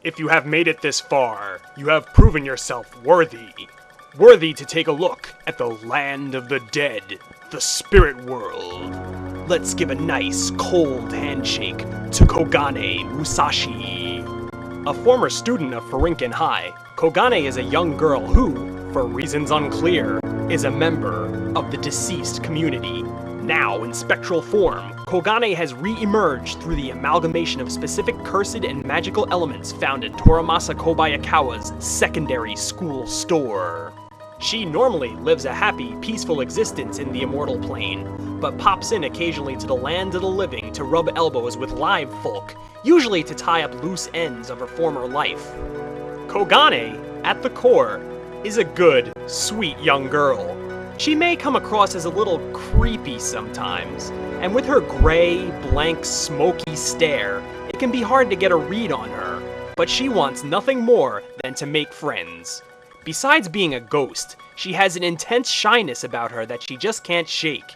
If you have made it this far, you have proven yourself worthy. Worthy to take a look at the land of the dead, the spirit world. Let's give a nice, cold handshake to Kogane Musashi. A former student of Furinken High, Kogane is a young girl who, for reasons unclear, is a member of the deceased community. Now in spectral form, Kogane has re-emerged through the amalgamation of specific cursed and magical elements found in Toramasa Kobayakawa's secondary school store. She normally lives a happy, peaceful existence in the immortal plane, but pops in occasionally to the land of the living to rub elbows with live folk, usually to tie up loose ends of her former life. Kogane, at the core, is a good, sweet young girl. She may come across as a little creepy sometimes, and with her gray, blank, smoky stare, it can be hard to get a read on her, but she wants nothing more than to make friends. Besides being a ghost, she has an intense shyness about her that she just can't shake.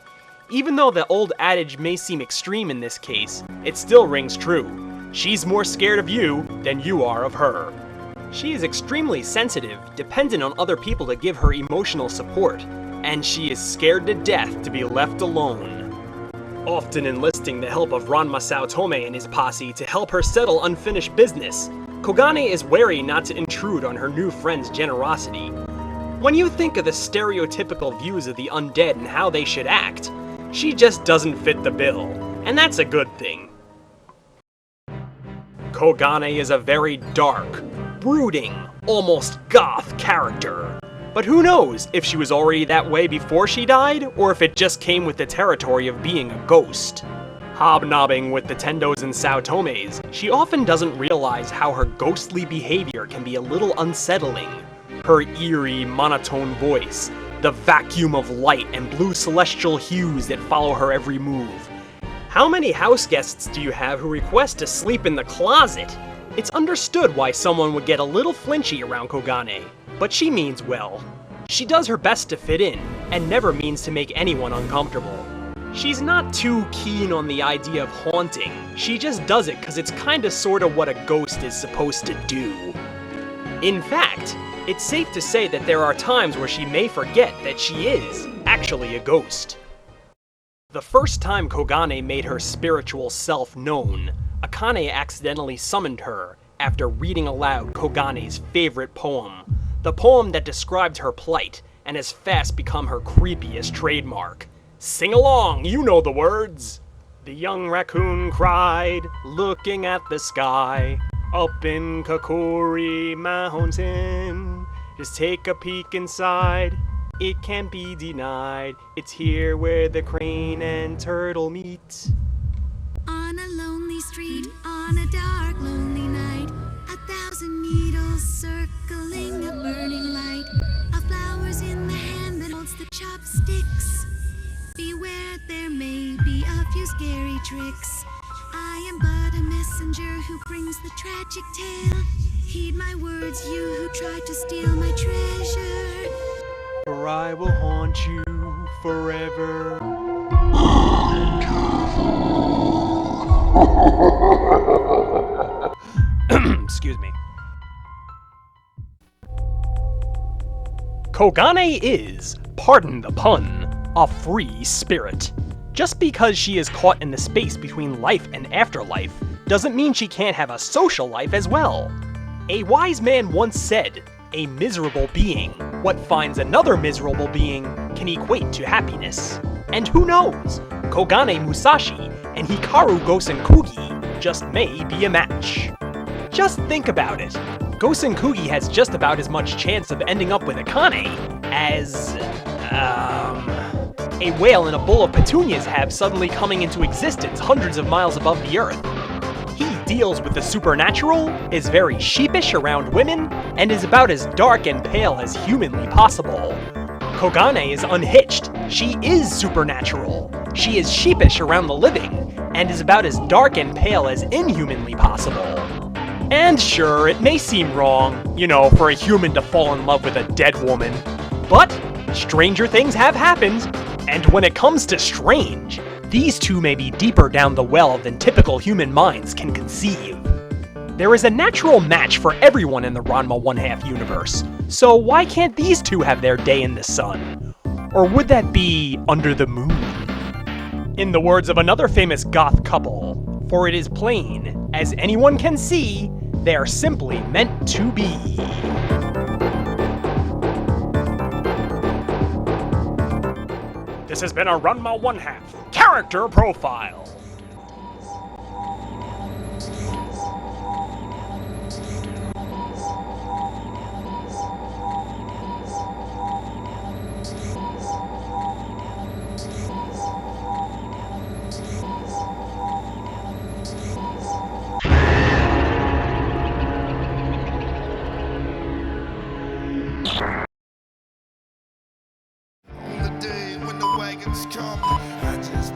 Even though the old adage may seem extreme in this case, it still rings true. She's more scared of you than you are of her. She is extremely sensitive, dependent on other people to give her emotional support, and she is scared to death to be left alone. Often enlisting the help of Ranma Saotome and his posse to help her settle unfinished business, Kogane is wary not to intrude on her new friend's generosity. When you think of the stereotypical views of the undead and how they should act, she just doesn't fit the bill, and that's a good thing. Kogane is a very dark, brooding, almost goth character. But who knows if she was already that way before she died, or if it just came with the territory of being a ghost. Hobnobbing with the Tendos and Saotomes, she often doesn't realize how her ghostly behavior can be a little unsettling. Her eerie, monotone voice, the vacuum of light and blue celestial hues that follow her every move. How many house guests do you have who request to sleep in the closet? It's understood why someone would get a little flinchy around Kogane, but she means well. She does her best to fit in, and never means to make anyone uncomfortable. She's not too keen on the idea of haunting, she just does it because it's kinda sorta what a ghost is supposed to do. In fact, it's safe to say that there are times where she may forget that she is actually a ghost. The first time Kogane made her spiritual self known, Akane accidentally summoned her after reading aloud Kogane's favorite poem, the poem that described her plight and has fast become her creepiest trademark. Sing along, you know the words! The young raccoon cried, looking at the sky, up in Kakuri Mountain. Just take a peek inside, it can't be denied. It's here where the crane and turtle meet. On a lonely street, on a dark, lonely night, 1,000 needles circling a burning light, of flowers in the hand that holds the chopsticks. Beware, there may be a few scary tricks. I am but a messenger who brings the tragic tale. Heed my words, you who tried to steal my treasure. For I will haunt you forever. Excuse me. Kogane is, pardon the pun, a free spirit. Just because she is caught in the space between life and afterlife doesn't mean she can't have a social life as well. A wise man once said, "A miserable being, what finds another miserable being, can equate to happiness." And who knows, Kogane Musashi and Hikaru Gosenkugi just may be a match. Just think about it. Gosenkugi has just about as much chance of ending up with Akane as, a whale and a bowl of petunias have suddenly coming into existence hundreds of miles above the earth. He deals with the supernatural, is very sheepish around women, and is about as dark and pale as humanly possible. Kogane is unhitched. She is supernatural. She is sheepish around the living, and is about as dark and pale as inhumanly possible. And sure, it may seem wrong, for a human to fall in love with a dead woman. But stranger things have happened, and when it comes to strange, these two may be deeper down the well than typical human minds can conceive. There is a natural match for everyone in the Ranma 1/2 universe, so why can't these two have their day in the sun? Or would that be under the moon? In the words of another famous goth couple, for it is plain, as anyone can see, they are simply meant to be. This has been a Ranma 1/2 character profile. On the day when the wagons come, I just